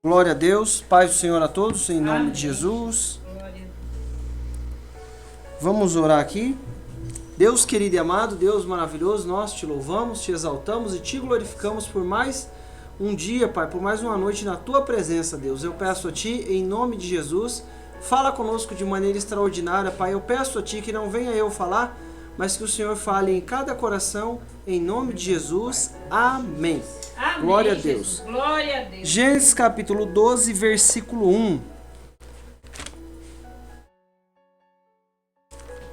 Glória a Deus, paz do Senhor a todos, em nome de Jesus. Vamos orar aqui. Deus querido e amado, Deus maravilhoso, nós te louvamos, te exaltamos e te glorificamos por mais um dia, Pai, por mais uma noite na tua presença, Deus. Eu peço a ti, em nome de Jesus, fala conosco de maneira extraordinária, Pai. Eu peço a ti que não venha eu falar, mas que o Senhor fale em cada coração, em nome de Jesus. Amém. Amém. Glória a Deus. Glória a Deus. Gênesis capítulo 12, versículo 1.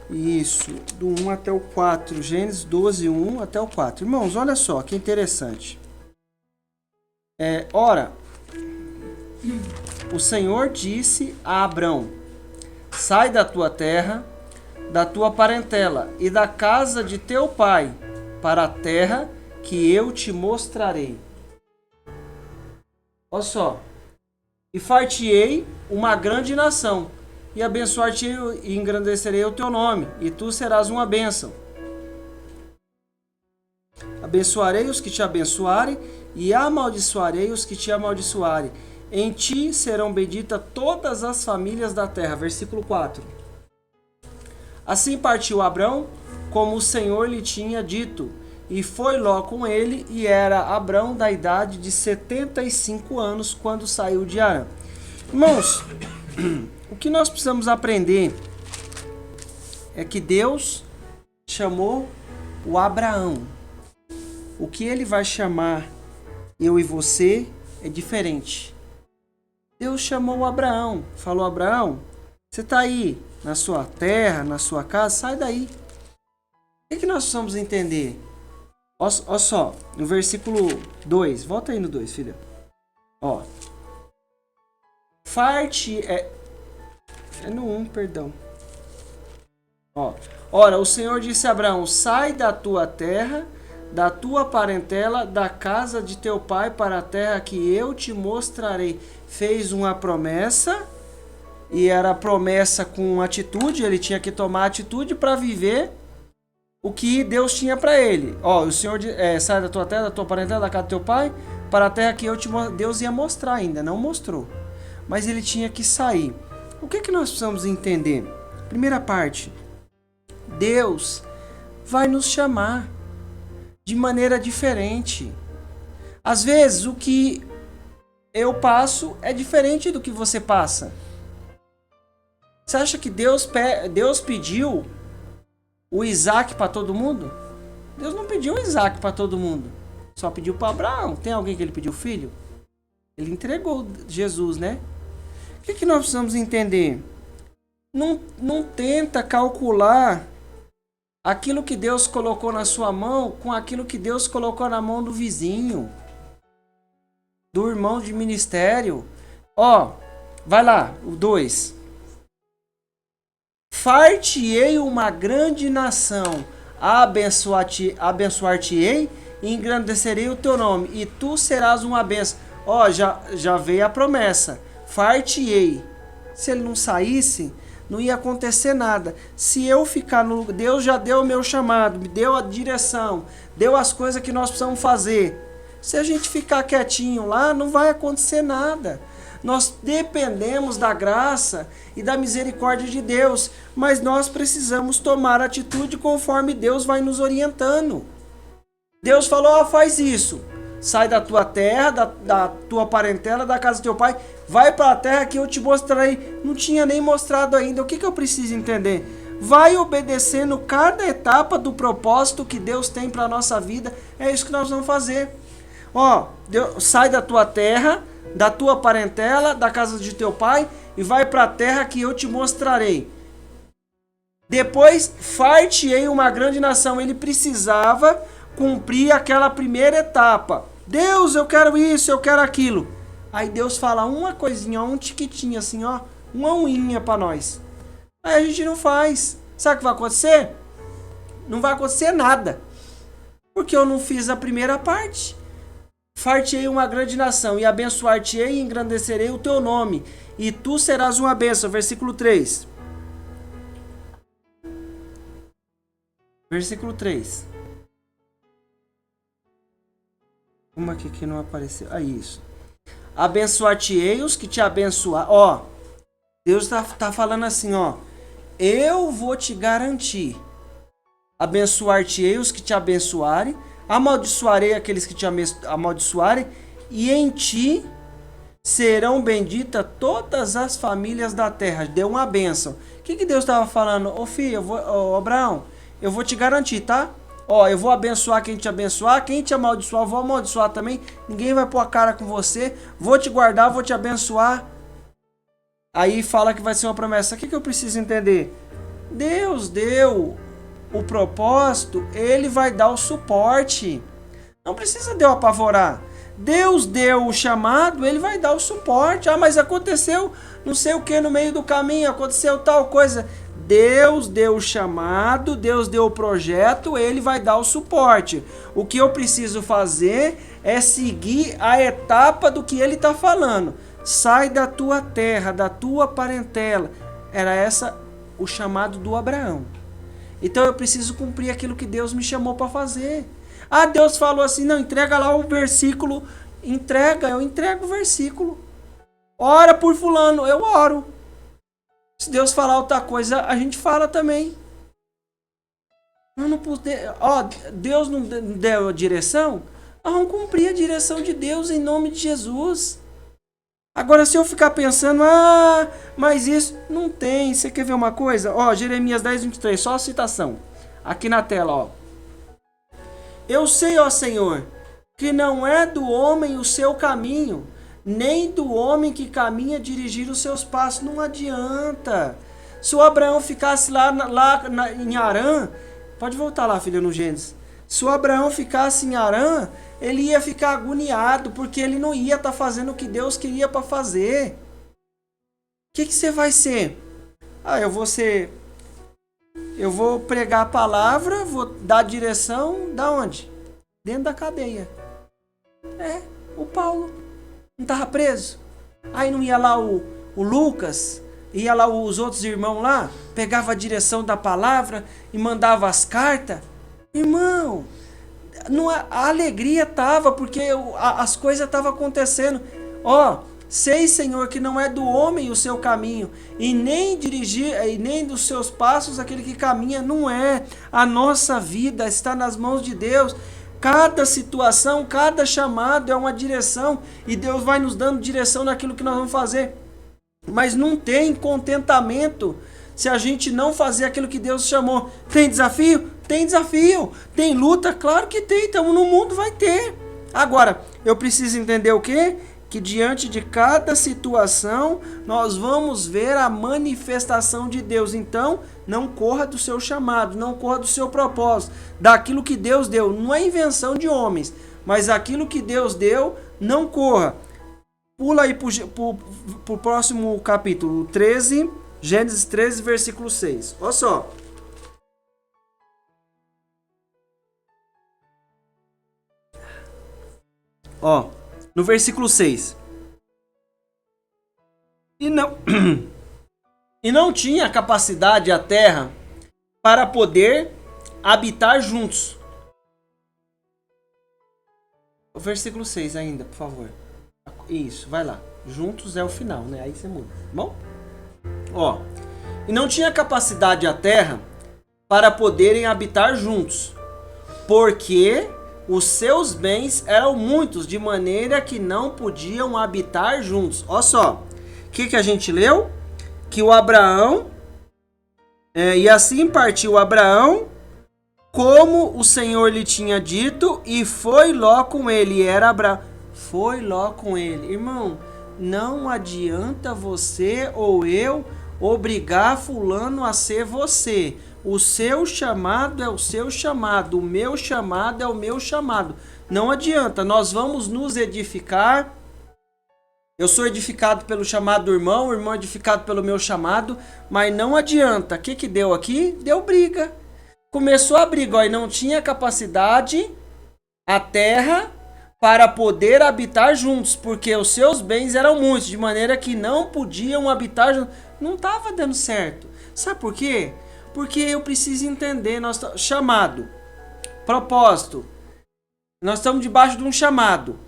Isso, do 1 até o 4. Gênesis 12, 1 até o 4. Irmãos, olha só que interessante. Ora, o Senhor disse a Abrão: sai da tua terra, da tua parentela e da casa de teu pai, para a terra que eu te mostrarei. Olha só. E far-te-ei uma grande nação, e abençoar-te e engrandecerei o teu nome, e tu serás uma bênção. Abençoarei os que te abençoarem, e amaldiçoarei os que te amaldiçoarem. Em ti serão benditas todas as famílias da terra. Versículo 4. Assim partiu Abrão, como o Senhor lhe tinha dito, e foi Ló com ele, e era Abrão da idade de 75 anos, quando saiu de Harã. Irmãos, o que nós precisamos aprender é que Deus chamou o Abraão. O que ele vai chamar eu e você é diferente. Deus chamou o Abraão, falou: Abraão, você está aí na sua terra, na sua casa, sai daí. O que nós precisamos entender? Olha só, no versículo 2, volta aí no 2, filha. Ó. Farte é no 1, perdão. Ó. Ora, o Senhor disse a Abraão: sai da tua terra, da tua parentela, da casa de teu pai, para a terra que eu te mostrarei. Fez uma promessa, e era promessa com atitude, ele tinha que tomar atitude para viver o que Deus tinha para ele. Ó, o Senhor sai da tua terra, da tua parentela, da casa do teu pai, para a terra que Deus ia mostrar ainda, não mostrou. Mas ele tinha que sair. O que nós precisamos entender? Primeira parte, Deus vai nos chamar de maneira diferente. Às vezes, o que eu passo é diferente do que você passa. Você acha que Deus pediu o Isaac para todo mundo? Deus não pediu o Isaac para todo mundo. Só pediu para Abraão. Tem alguém que ele pediu filho? Ele entregou Jesus, né? O que nós precisamos entender? Não tenta calcular aquilo que Deus colocou na sua mão com aquilo que Deus colocou na mão do vizinho, do irmão de ministério. Ó, vai lá, o 2. Far-te-ei uma grande nação, abençoar-te-ei e engrandecerei o teu nome, e tu serás uma bênção. Ó, já veio a promessa. Far-te-ei. Se ele não saísse, não ia acontecer nada. Se eu ficar no... Deus já deu o meu chamado, me deu a direção, deu as coisas que nós precisamos fazer. Se a gente ficar quietinho lá, não vai acontecer nada. Nós dependemos da graça e da misericórdia de Deus, mas nós precisamos tomar atitude conforme Deus vai nos orientando. Deus falou: faz isso. Sai da tua terra, da tua parentela, da casa do teu pai, vai para a terra que eu te mostrarei. Não tinha nem mostrado ainda. O que eu preciso entender? Vai obedecendo cada etapa do propósito que Deus tem para a nossa vida. É isso que nós vamos fazer. Ó, sai da tua terra, da tua parentela, da casa de teu pai, e vai para a terra que eu te mostrarei. Depois, far-te-ei uma grande nação. Ele precisava cumprir aquela primeira etapa. Deus, eu quero isso, eu quero aquilo. Aí Deus fala uma coisinha, um tiquitinho assim, ó, uma unha para nós. Aí a gente não faz. Sabe o que vai acontecer? Não vai acontecer nada. Porque eu não fiz a primeira parte. Far-te-ei uma grande nação, e abençoar-te-ei e engrandecerei o teu nome, e tu serás uma bênção. Versículo 3. Versículo 3. Uma aqui que não apareceu. Isso. Abençoar-te-ei os que te abençoar. Ó, Deus tá falando assim, ó. Eu vou te garantir. Abençoar-te-ei os que te abençoarem. Amaldiçoarei aqueles que te amaldiçoarem. E em ti serão benditas todas as famílias da terra. Deu uma bênção. O que Deus estava falando? Ô filho, Abraão, eu vou te garantir, tá? Ó, eu vou abençoar quem te abençoar. Quem te amaldiçoar, eu vou amaldiçoar também. Ninguém vai pôr a cara com você. Vou te guardar, vou te abençoar. Aí fala que vai ser uma promessa. O que eu preciso entender? Deus deu o propósito, Ele vai dar o suporte. Não precisa Deus apavorar. Deus deu o chamado, Ele vai dar o suporte. Ah, mas aconteceu não sei o que no meio do caminho, aconteceu tal coisa. Deus deu o chamado, Deus deu o projeto, Ele vai dar o suporte. O que eu preciso fazer é seguir a etapa do que Ele está falando. Sai da tua terra, da tua parentela. Era essa o chamado do Abraão. Então eu preciso cumprir aquilo que Deus me chamou para fazer. Ah, Deus falou assim, não, entrega lá o versículo. Entrega, eu entrego o versículo. Ora por fulano, eu oro. Se Deus falar outra coisa, a gente fala também. Deus não deu a direção? Nós vamos cumprir a direção de Deus em nome de Jesus. Agora, se eu ficar pensando, mas isso não tem. Você quer ver uma coisa? Ó, Jeremias 10, 23, só a citação. Aqui na tela, ó. Eu sei, ó Senhor, que não é do homem o seu caminho, nem do homem que caminha dirigir os seus passos. Não adianta. Se o Abraão ficasse lá em Harã, pode voltar lá, filha, no Gênesis. Se o Abraão ficasse em Harã, ele ia ficar agoniado, porque ele não ia estar fazendo o que Deus queria para fazer. O que você vai ser? Eu vou pregar a palavra, vou dar direção, da onde? Dentro da cadeia. O Paulo não estava preso. Aí não ia lá o Lucas, ia lá os outros irmãos lá, pegava a direção da palavra e mandava as cartas. Irmão, a alegria estava, porque as coisas estavam acontecendo. Sei, Senhor, que não é do homem o seu caminho, e nem dos seus passos aquele que caminha. Não é. A nossa vida está nas mãos de Deus. Cada situação, cada chamado é uma direção, e Deus vai nos dando direção naquilo que nós vamos fazer. Mas não tem contentamento se a gente não fazer aquilo que Deus chamou. Tem desafio? Tem desafio. Tem luta? Claro que tem. Então no mundo vai ter. Agora, eu preciso entender o quê? Que diante de cada situação, nós vamos ver a manifestação de Deus. Então, não corra do seu chamado, não corra do seu propósito, daquilo que Deus deu. Não é invenção de homens, mas aquilo que Deus deu, não corra. Pula aí para o próximo capítulo, 13, Gênesis 13, versículo 6. Olha só. No versículo 6. E não tinha capacidade a terra para poder habitar juntos. O versículo 6 ainda, por favor. Isso, vai lá. Juntos é o final, né? Aí você muda. Bom? E não tinha capacidade a terra para poderem habitar juntos, porque os seus bens eram muitos, de maneira que não podiam habitar juntos. Olha só, o que a gente leu? Que o Abraão, e assim partiu Abraão, como o Senhor lhe tinha dito, e foi Ló com ele. E era Abraão. Foi Ló com ele. Irmão, não adianta você ou eu obrigar fulano a ser você. O seu chamado é o seu chamado, o meu chamado é o meu chamado. Não adianta, nós vamos nos edificar. Eu sou edificado pelo chamado do irmão, o irmão é edificado pelo meu chamado, mas não adianta. O que deu aqui? Deu briga. Começou a briga, e não tinha capacidade a terra para poder habitar juntos, porque os seus bens eram muitos, de maneira que não podiam habitar juntos. Não estava dando certo. Sabe por quê? Porque eu preciso entender, chamado, propósito. Nós estamos debaixo de um chamado.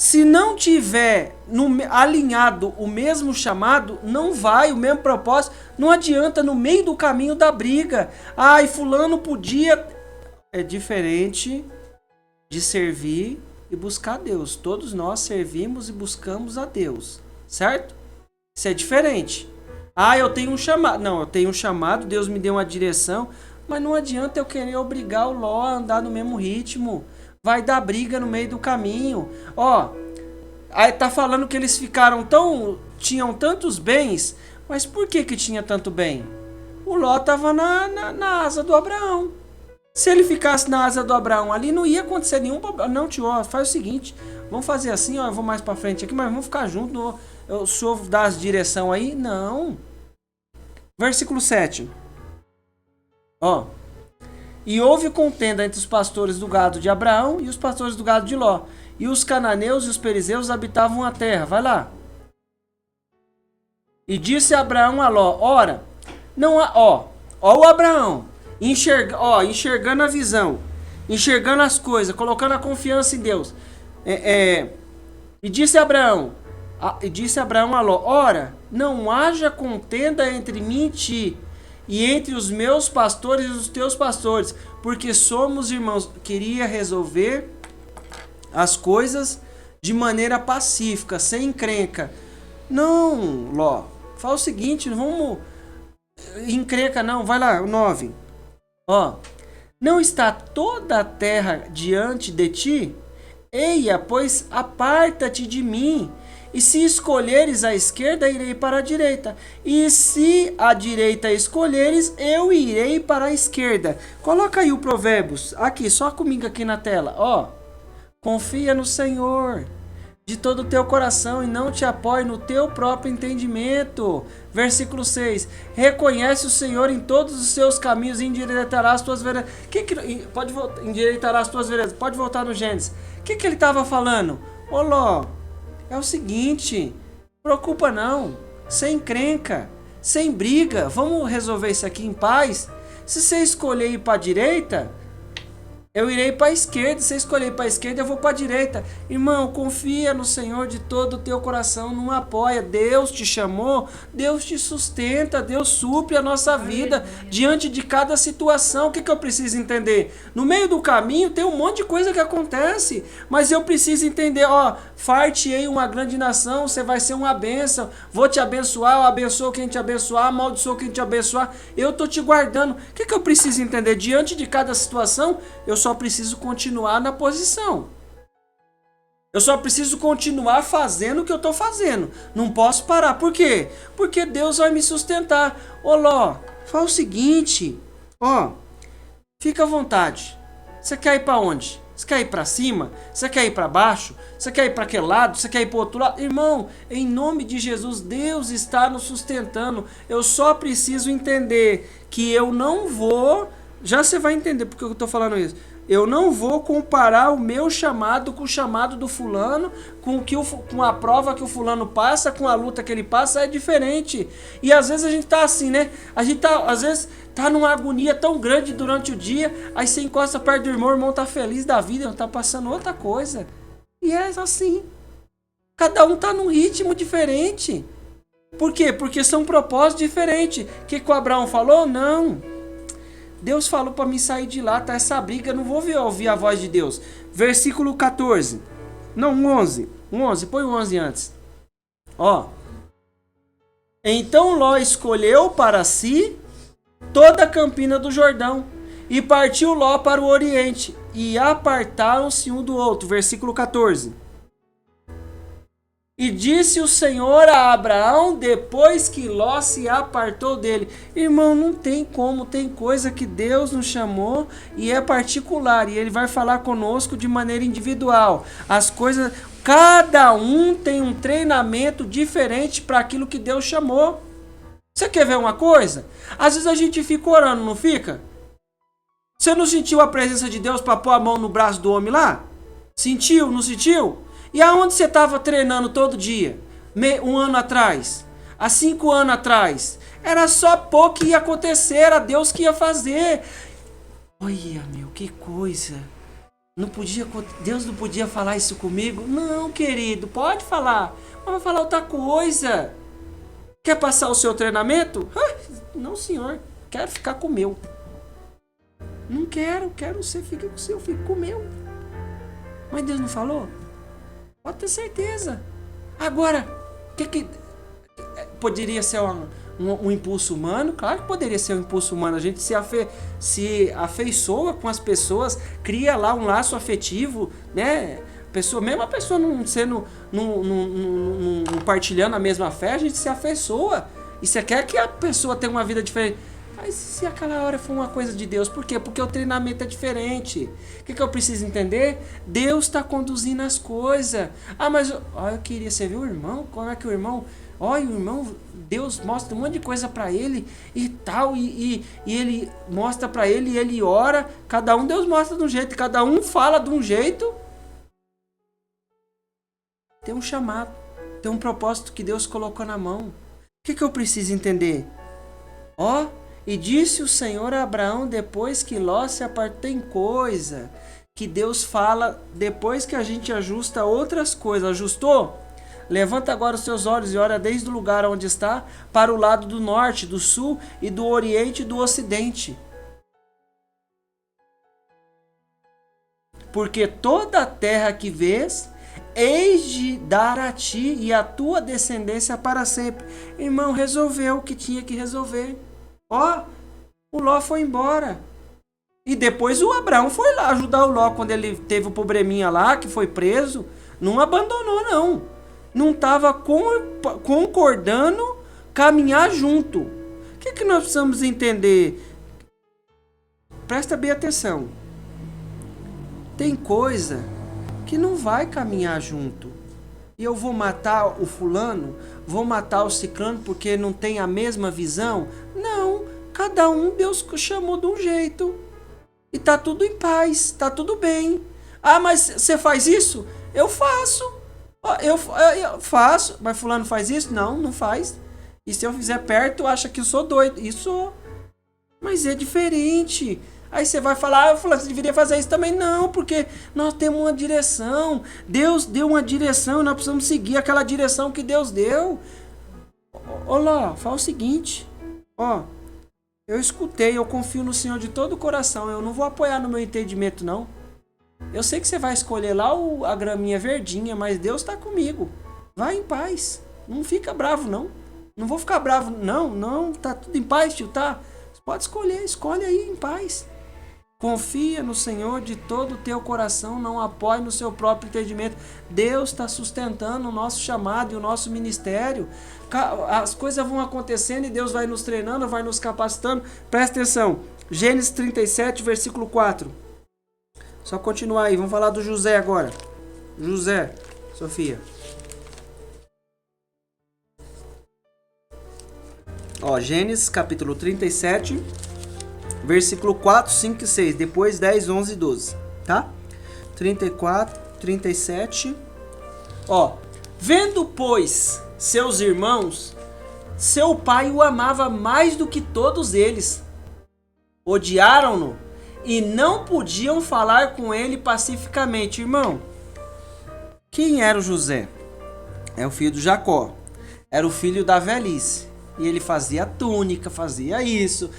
Se não tiver alinhado o mesmo chamado, não vai, o mesmo propósito, não adianta no meio do caminho da briga. Ai, fulano podia. É diferente de servir e buscar a Deus. Todos nós servimos e buscamos a Deus, certo? Isso é diferente. Ah, eu tenho um chamado. Não, eu tenho um chamado, Deus me deu uma direção, mas não adianta eu querer obrigar o Ló a andar no mesmo ritmo. Vai dar briga no meio do caminho. Ó, aí tá falando que eles tinham tantos bens, mas por que tinha tanto bem? O Ló tava na asa do Abraão. Se ele ficasse na asa do Abraão ali, não ia acontecer nenhum problema. Não, tio, ó, faz o seguinte, vamos fazer assim, ó, eu vou mais pra frente aqui, mas vamos ficar juntos, o senhor dá as direção aí? Não. Versículo 7. Ó. E houve contenda entre os pastores do gado de Abraão e os pastores do gado de Ló. E os cananeus e os perizeus habitavam a terra. Vai lá. E disse Abraão a Ló, ora, não há, ó o Abraão, enxergando a visão, enxergando as coisas, colocando a confiança em Deus. E disse Abraão a Ló, ora, não haja contenda entre mim e ti, e entre os meus pastores e os teus pastores, porque somos irmãos. Queria resolver as coisas de maneira pacífica, sem encrenca. Não, Ló, fala o seguinte, não vamos encrenca não, vai lá, o 9. Ó, não está toda a terra diante de ti? Eia, pois aparta-te de mim. E se escolheres a esquerda, irei para a direita. E se a direita escolheres, eu irei para a esquerda. Coloca aí o Provérbios, aqui, só comigo aqui na tela. Ó, confia no Senhor de todo o teu coração e não te apoie no teu próprio entendimento. Versículo 6. Reconhece o Senhor em todos os seus caminhos e endireitará as tuas veredas. Endireitará as tuas veredas. Pode voltar no Gênesis. O que ele estava falando? Ô Ló, é o seguinte, preocupa não, sem encrenca, sem briga, vamos resolver isso aqui em paz. Se você escolher ir para a direita, eu irei para a esquerda. Se você escolher para a esquerda, eu vou para a direita. Irmão, confia no Senhor de todo o teu coração, não apoia. Deus te chamou, Deus te sustenta, Deus supre a nossa vida diante de cada situação. O que eu preciso entender? No meio do caminho tem um monte de coisa que acontece, mas eu preciso entender, ó, far-te-ei uma grande nação, você vai ser uma bênção, vou te abençoar, eu abençoo quem te abençoar, amaldiçoo quem te abençoar, eu tô te guardando. O que eu preciso entender? Diante de cada situação, eu só preciso continuar na posição. Eu só preciso continuar fazendo o que eu estou fazendo. Não posso parar. Por quê? Porque Deus vai me sustentar. Ô Ló, fala o seguinte. Ó, fica à vontade. Você quer ir para onde? Você quer ir para cima? Você quer ir para baixo? Você quer ir para aquele lado? Você quer ir para o outro lado? Irmão, em nome de Jesus, Deus está nos sustentando. Eu só preciso entender que eu não vou... Já você vai entender porque eu estou falando isso. Eu não vou comparar o meu chamado com o chamado do fulano, com a prova que o fulano passa, com a luta que ele passa, é diferente. E às vezes a gente tá assim, né? A gente às vezes tá numa agonia tão grande durante o dia, aí você encosta perto do irmão, o irmão tá feliz da vida, tá passando outra coisa. E é assim. Cada um tá num ritmo diferente. Por quê? Porque são propósitos diferentes. O que o Abraão falou? Não. Deus falou para mim sair de lá, tá essa briga, eu não vou ouvir a voz de Deus. Versículo 14. Não, 11. 11, põe o 11 antes. Ó. Então Ló escolheu para si toda a campina do Jordão e partiu Ló para o oriente e apartaram-se um do outro. Versículo 14. E disse o Senhor a Abraão depois que Ló se apartou dele. Irmão, não tem como, tem coisa que Deus nos chamou e é particular. E Ele vai falar conosco de maneira individual. As coisas, cada um tem um treinamento diferente para aquilo que Deus chamou. Você quer ver uma coisa? Às vezes a gente fica orando, não fica? Você não sentiu a presença de Deus para pôr a mão no braço do homem lá? Sentiu, não sentiu? E aonde você estava treinando todo dia? Um ano atrás? Há 5 anos atrás? Era só pôr que ia acontecer, era Deus que ia fazer. Olha, meu, que coisa. Não podia, Deus não podia falar isso comigo? Não, querido, pode falar. Mas vai falar outra coisa. Quer passar o seu treinamento? Não, senhor. Quero ficar com o meu. Não quero você fique com o seu, fique com o meu. Mas Deus não falou? Pode ter certeza. Agora, que poderia ser um impulso humano? Claro que poderia ser um impulso humano. A gente se afeiçoa com as pessoas, cria lá um laço afetivo, né? Mesmo a pessoa não sendo, não partilhando a mesma fé, a gente se afeiçoa. E você quer que a pessoa tenha uma vida diferente. Mas se aquela hora for uma coisa de Deus, por quê? Porque o treinamento é diferente. O que eu preciso entender? Deus está conduzindo as coisas. Mas eu queria, você viu o irmão? Como é que o irmão... Olha, o irmão, Deus mostra um monte de coisa para ele e tal, e ele mostra para ele, e ele ora. Cada um Deus mostra de um jeito, cada um fala de um jeito. Tem um chamado, tem um propósito que Deus colocou na mão. O que eu preciso entender? E disse o Senhor a Abraão depois que Ló se apartou. Tem coisa que Deus fala depois que a gente ajusta outras coisas. Ajustou? Levanta agora os seus olhos e olha desde o lugar onde está para o lado do norte, do sul e do oriente e do ocidente. Porque toda a terra que vês, hei de dar a ti e a tua descendência para sempre. Irmão, resolveu o que tinha que resolver. O Ló foi embora. E depois o Abraão foi lá ajudar o Ló quando ele teve o probleminha lá, que foi preso. Não abandonou, não. Não estava concordando caminhar junto. O que nós precisamos entender? Presta bem atenção. Tem coisa que não vai caminhar junto. E eu vou matar o fulano, vou matar o ciclano porque não tem a mesma visão? Não, cada um Deus chamou de um jeito. E tá tudo em paz, tá tudo bem. Mas você faz isso? Eu faço. Eu faço, mas fulano faz isso? Não faz. E se eu fizer perto, acha que eu sou doido. Isso, mas é diferente. Aí você vai falar, fulano, você deveria fazer isso também. Não, porque nós temos uma direção. Deus deu uma direção e nós precisamos seguir aquela direção que Deus deu. Olá, fala o seguinte. Eu escutei, eu confio no Senhor de todo o coração. Eu não vou apoiar no meu entendimento, não. Eu sei que você vai escolher lá a graminha verdinha, mas Deus está comigo. Vai em paz. Não fica bravo, não. Não vou ficar bravo, não. Tá tudo em paz, tio, tá? Você pode escolher, escolhe aí em paz. Confia no Senhor de todo o teu coração, não apoie no seu próprio entendimento. Deus está sustentando o nosso chamado e o nosso ministério. As coisas vão acontecendo e Deus vai nos treinando, vai nos capacitando. Presta atenção. Gênesis 37, versículo 4. Só continuar aí, vamos falar do José agora. José, Sofia. Gênesis capítulo 37, versículo 4, 5 e 6. Depois 10, 11 e 12. Tá? 34, 37. Vendo, pois, seus irmãos, seu pai o amava mais do que todos eles. Odiaram-no e não podiam falar com ele pacificamente. Irmão, quem era o José? É o filho de Jacó. Era o filho da velhice. E ele fazia túnica, fazia isso.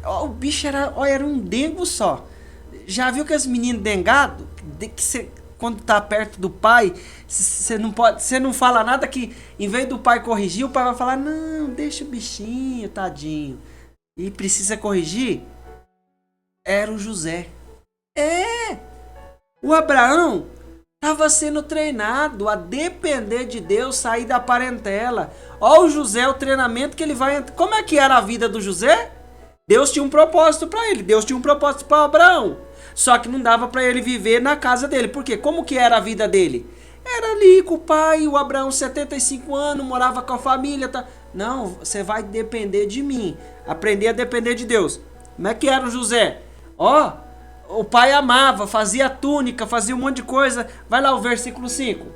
O bicho era um dengo só. Já viu que as meninas dengados? Quando tá perto do pai, você não fala nada, que em vez do pai corrigir, o pai vai falar, não, deixa o bichinho, tadinho. E precisa corrigir? Era o José. O Abraão estava sendo treinado a depender de Deus, sair da parentela. O José, o treinamento que ele vai... Como é que era a vida do José? Deus tinha um propósito para ele. Deus tinha um propósito para Abraão. Só que não dava para ele viver na casa dele. Por quê? Como que era a vida dele? Era ali com o pai, o Abraão, 75 anos, morava com a família. Tá? Não, você vai depender de mim. Aprender a depender de Deus. Como é que era o José? O pai amava, fazia túnica, fazia um monte de coisa. Vai lá o versículo 5.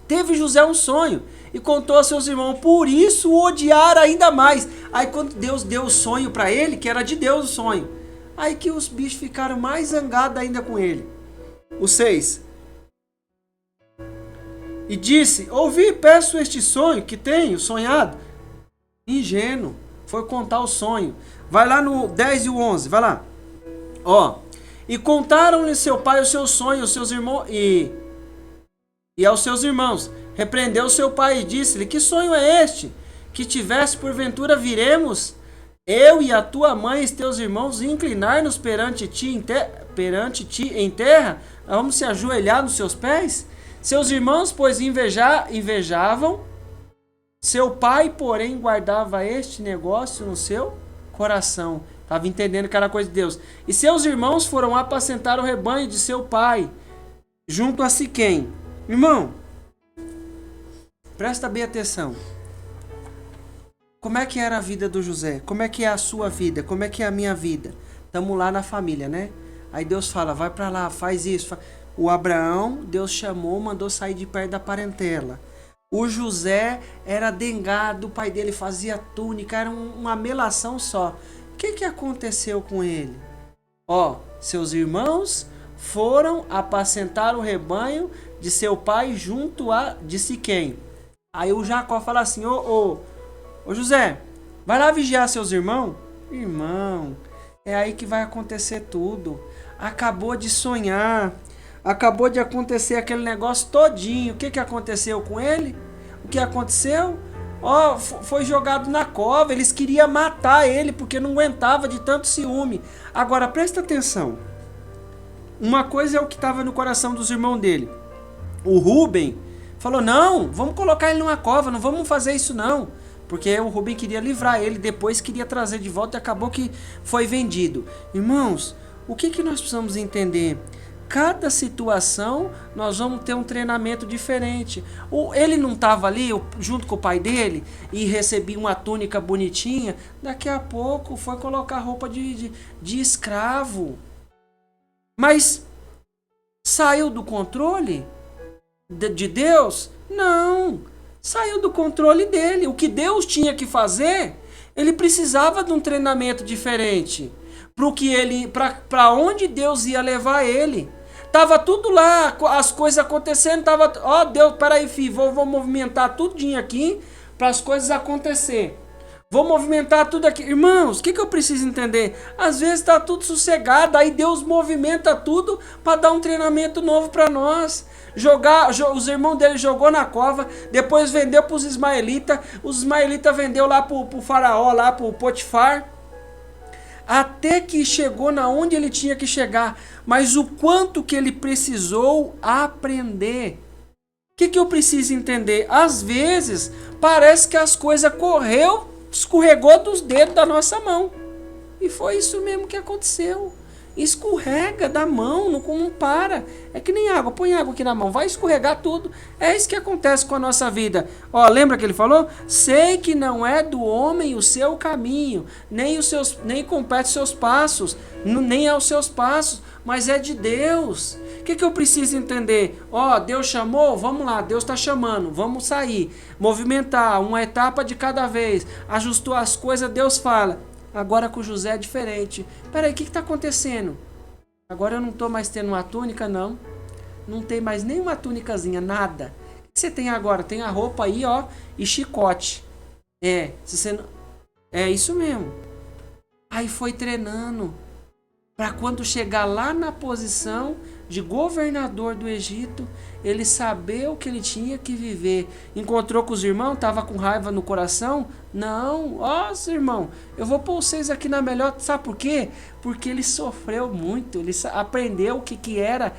Teve José um sonho e contou a seus irmãos, por isso o odiaram ainda mais. Aí quando Deus deu o sonho para ele, que era de Deus o sonho, Aí que os bichos ficaram mais zangados ainda com ele. O 6. E disse: ouvi, peço este sonho que tenho sonhado. Ingênuo. Foi contar o sonho. Vai lá no 10 e o 11. Vai lá. Ó. E contaram-lhe seu pai o seu sonho, os seus irmãos, e aos seus irmãos. Repreendeu seu pai e disse-lhe: que sonho é este? Que tivesse porventura viremos, eu e a tua mãe e teus irmãos, inclinar-nos perante ti em terra, vamos se ajoelhar nos seus pés? Seus irmãos, pois, invejavam. Seu pai, porém, guardava este negócio no seu coração. Estava entendendo que era coisa de Deus. E seus irmãos foram apacentar o rebanho de seu pai, junto a Siquém. Irmão, presta bem atenção. Como é que era a vida do José? Como é que é a sua vida? Como é que é a minha vida? Estamos lá na família, né? Aí Deus fala: vai para lá, faz isso. O Abraão, Deus chamou, mandou sair de perto da parentela. O José era dengado, o pai dele fazia túnica, era uma melação só. O que aconteceu com ele? Ó, seus irmãos foram apacentar o rebanho de seu pai junto a de Siquém. Aí o Jacó fala assim: ô José, vai lá vigiar seus irmãos? Irmão, é aí que vai acontecer tudo. Acabou de sonhar. Acabou de acontecer aquele negócio todinho. O que aconteceu com ele? O que aconteceu? Ó, foi jogado na cova. Eles queriam matar ele porque não aguentava de tanto ciúme. Agora, presta atenção. Uma coisa é o que estava no coração dos irmãos dele. O Rúben falou: não, vamos colocar ele numa cova, não vamos fazer isso não. Porque o Rúben queria livrar ele, depois queria trazer de volta e acabou que foi vendido. Irmãos, o que nós precisamos entender? Cada situação nós vamos ter um treinamento diferente. Ele não estava ali junto com o pai dele e recebia uma túnica bonitinha. Daqui a pouco foi colocar roupa de escravo. Mas saiu do controle de Deus? Não. Saiu do controle dele. O que Deus tinha que fazer, ele precisava de um treinamento diferente. Para onde Deus ia levar ele. Tava tudo lá, as coisas acontecendo, ó, Deus, peraí, filho, vou movimentar tudinho aqui para as coisas acontecer. Vou movimentar tudo aqui. Irmãos, o que eu preciso entender? Às vezes está tudo sossegado, aí Deus movimenta tudo para dar um treinamento novo para nós. Os irmãos dele jogou na cova, depois vendeu para os ismaelitas vendeu lá para o faraó, lá para o Potifar. Até que chegou na onde ele tinha que chegar. Mas o quanto que ele precisou aprender. O que eu preciso entender? Às vezes, parece que as coisas escorregou dos dedos da nossa mão. E foi isso mesmo que aconteceu. Escorrega da mão, não para. É que nem água, põe água aqui na mão, vai escorregar tudo. É isso que acontece com a nossa vida. Ó, lembra que ele falou? Sei que não é do homem o seu caminho, nem compete seus passos, nem aos seus passos, mas é de Deus. O que eu preciso entender? Ó, Deus chamou, vamos lá, Deus está chamando, vamos sair, movimentar, uma etapa de cada vez, ajustou as coisas, Deus fala. Agora com o José é diferente. Peraí, o que está acontecendo? Agora eu não estou mais tendo uma túnica, não. Não tem mais nenhuma túnicazinha, nada. O que você tem agora? Tem a roupa aí, ó, e chicote. É isso mesmo. Aí foi treinando. Para quando chegar lá na posição de governador do Egito, ele saber o que ele tinha que viver. Encontrou com os irmãos, estava com raiva no coração? Não, irmão, eu vou pôr vocês aqui na melhor, sabe por quê? Porque ele sofreu muito, ele aprendeu o que era,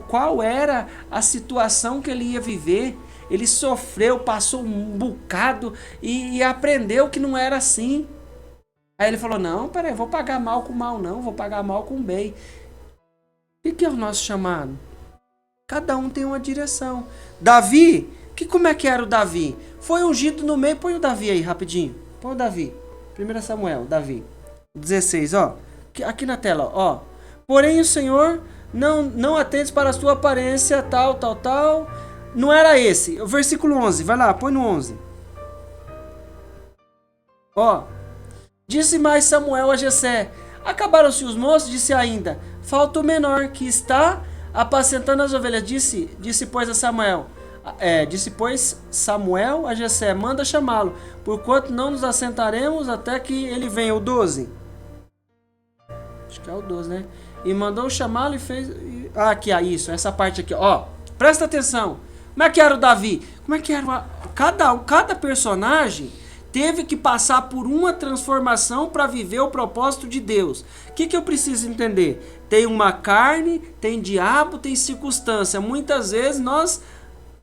qual era a situação que ele ia viver. Ele sofreu, passou um bocado e aprendeu que não era assim. Aí ele falou: não, peraí, vou pagar mal com mal não, vou pagar mal com bem. O que é o nosso chamado? Cada um tem uma direção. Davi, como é que era o Davi? Foi ungido no meio, põe o Davi aí rapidinho. Põe o Davi. 1 Samuel, Davi. 16, ó. Aqui na tela, ó. Porém o Senhor não atende para a sua aparência, tal. Não era esse. O versículo 11, vai lá, põe no 11. Ó. Disse mais Samuel a Jessé: Acabaram-se os moços, disse ainda: falta o menor, que está apacentando as ovelhas. Disse pois Samuel a Jessé: manda chamá-lo, porquanto não nos assentaremos até que ele venha. O 12. Acho que é o 12, né? E mandou chamá-lo e fez... aqui, isso, essa parte aqui, ó. Presta atenção. Como é que era o Davi? Como é que era? Cada personagem teve que passar por uma transformação para viver o propósito de Deus. O que eu preciso entender? Tem uma carne, tem diabo, tem circunstância. Muitas vezes nós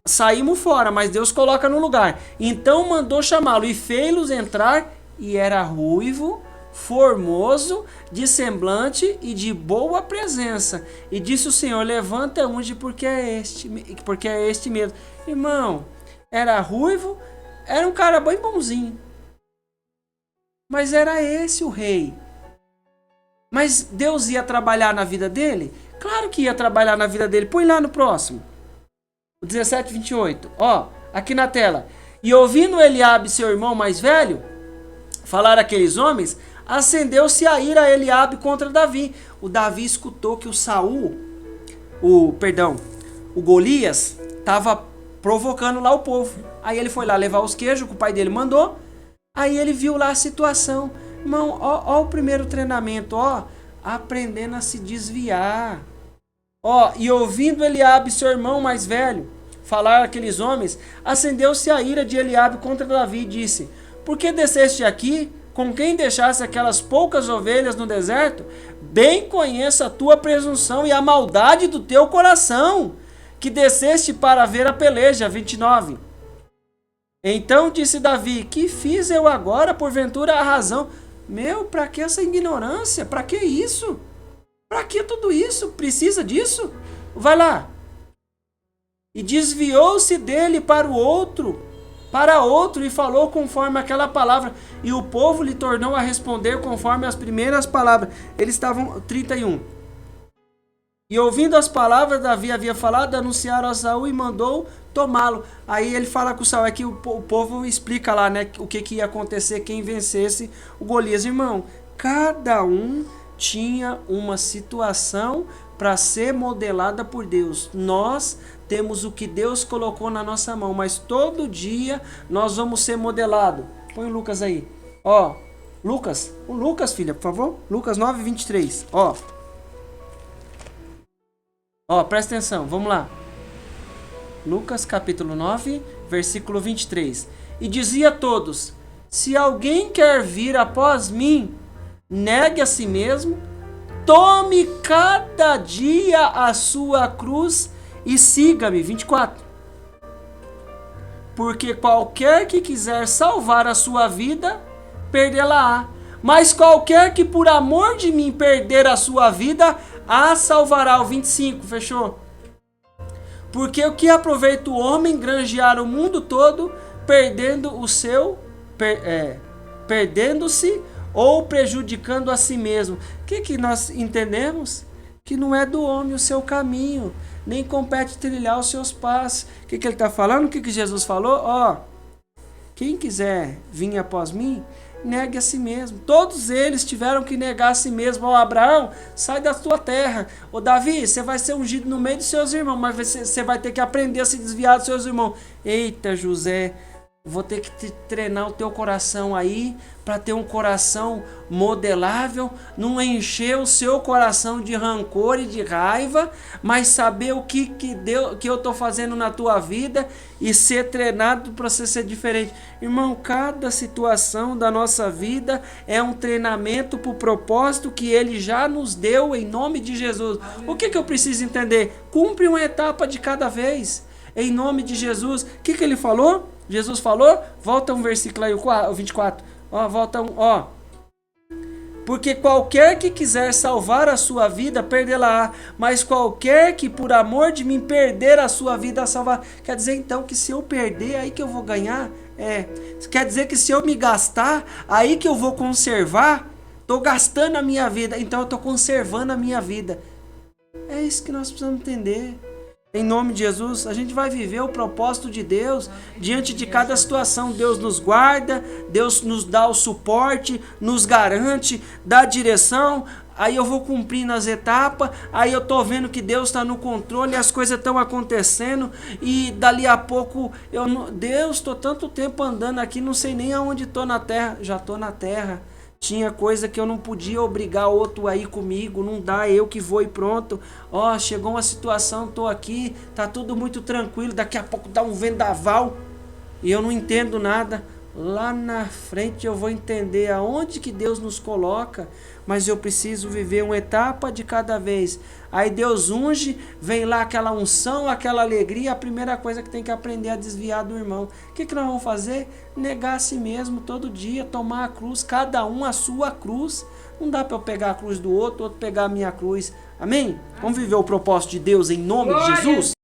saímos fora, mas Deus coloca no lugar. Então mandou chamá-lo e fez-los entrar, e era ruivo, formoso, de semblante e de boa presença. E disse o Senhor: levanta, unge, porque é este mesmo. Irmão, era ruivo, era um cara bem bonzinho, mas era esse o rei. Mas Deus ia trabalhar na vida dele? Claro que ia trabalhar na vida dele. Põe lá no próximo, o 17, 28. Ó, aqui na tela. E ouvindo Eliabe, seu irmão mais velho, falar aqueles homens, acendeu-se a ira a Eliabe contra Davi. O Davi escutou que o Golias estava provocando lá o povo. Aí ele foi lá levar os queijos que o pai dele mandou. Aí ele viu lá a situação. Irmão, ó o primeiro treinamento, ó, aprendendo a se desviar. Ó, e ouvindo Eliabe, seu irmão mais velho, falar aqueles homens, acendeu-se a ira de Eliabe contra Davi e disse: por que desceste aqui? Com quem deixaste aquelas poucas ovelhas no deserto? Bem conheço a tua presunção e a maldade do teu coração, que desceste para ver a peleja. 29. Então disse Davi: que fiz eu agora, porventura, a razão? Meu, para que essa ignorância? Para que isso? Para que tudo isso? Precisa disso? Vai lá. E desviou-se dele para outro, e falou conforme aquela palavra. E o povo lhe tornou a responder conforme as primeiras palavras. Eles estavam... 31. E ouvindo as palavras Davi havia falado, anunciaram a Saul e mandou tomá-lo. Aí ele fala com o Saul, que o povo explica lá, né, o que ia acontecer quem vencesse o Golias. Irmão, cada um tinha uma situação para ser modelada por Deus. Nós temos o que Deus colocou na nossa mão, mas todo dia nós vamos ser modelados. Põe o Lucas aí. Ó, Lucas, filha, por favor. Lucas 9, 23. Ó, presta atenção, vamos lá. Lucas capítulo 9, versículo 23. E dizia a todos: se alguém quer vir após mim, negue a si mesmo, tome cada dia a sua cruz e siga-me. 24. Porque qualquer que quiser salvar a sua vida, perdê-la-á. Mas qualquer que por amor de mim perder a sua vida, a salvará. O 25, fechou? Porque o que aproveita o homem granjear o mundo todo, perdendo-se ou prejudicando a si mesmo? O que nós entendemos? Que não é do homem o seu caminho, nem compete trilhar os seus passos. O que ele está falando? O que Jesus falou? Ó, quem quiser vir após mim, negue a si mesmo. Todos eles tiveram que negar a si mesmo. Ó, Abraão, sai da tua terra. Ô Davi, você vai ser ungido no meio dos seus irmãos, mas você vai ter que aprender a se desviar dos seus irmãos. Eita, José, vou ter que treinar o teu coração aí, para ter um coração modelável, não encher o seu coração de rancor e de raiva, mas saber o que eu estou fazendo na tua vida e ser treinado para você ser diferente. Irmão, cada situação da nossa vida é um treinamento para o propósito que Ele já nos deu em nome de Jesus. O que eu preciso entender? Cumpre uma etapa de cada vez, em nome de Jesus. O que Ele falou? Jesus falou, volta um versículo aí, o 24. Ó, porque qualquer que quiser salvar a sua vida, perdê-la-á. Mas qualquer que por amor de mim perder a sua vida, a salvar. Quer dizer então que se eu perder, aí que eu vou ganhar? Quer dizer que se eu me gastar, aí que eu vou conservar? Estou gastando a minha vida, então eu estou conservando a minha vida. É isso que nós precisamos entender. Em nome de Jesus, a gente vai viver o propósito de Deus diante de cada situação. Deus nos guarda, Deus nos dá o suporte, nos garante, dá direção. Aí eu vou cumprindo as etapas, aí eu tô vendo que Deus está no controle, as coisas estão acontecendo, e dali a pouco, Deus, tô tanto tempo andando aqui, não sei nem aonde tô na terra. Já tô na terra. Tinha coisa que eu não podia obrigar outro a ir comigo, não dá, eu que vou e pronto. Ó, chegou uma situação, tô aqui, tá tudo muito tranquilo, daqui a pouco dá um vendaval e eu não entendo nada. Lá na frente eu vou entender aonde que Deus nos coloca, mas eu preciso viver uma etapa de cada vez. Aí Deus unge, vem lá aquela unção, aquela alegria, a primeira coisa que tem que aprender é a desviar do irmão. O que nós vamos fazer? Negar a si mesmo todo dia, tomar a cruz, cada um a sua cruz. Não dá para eu pegar a cruz do outro pegar a minha cruz. Amém? Vamos viver o propósito de Deus em nome de Jesus?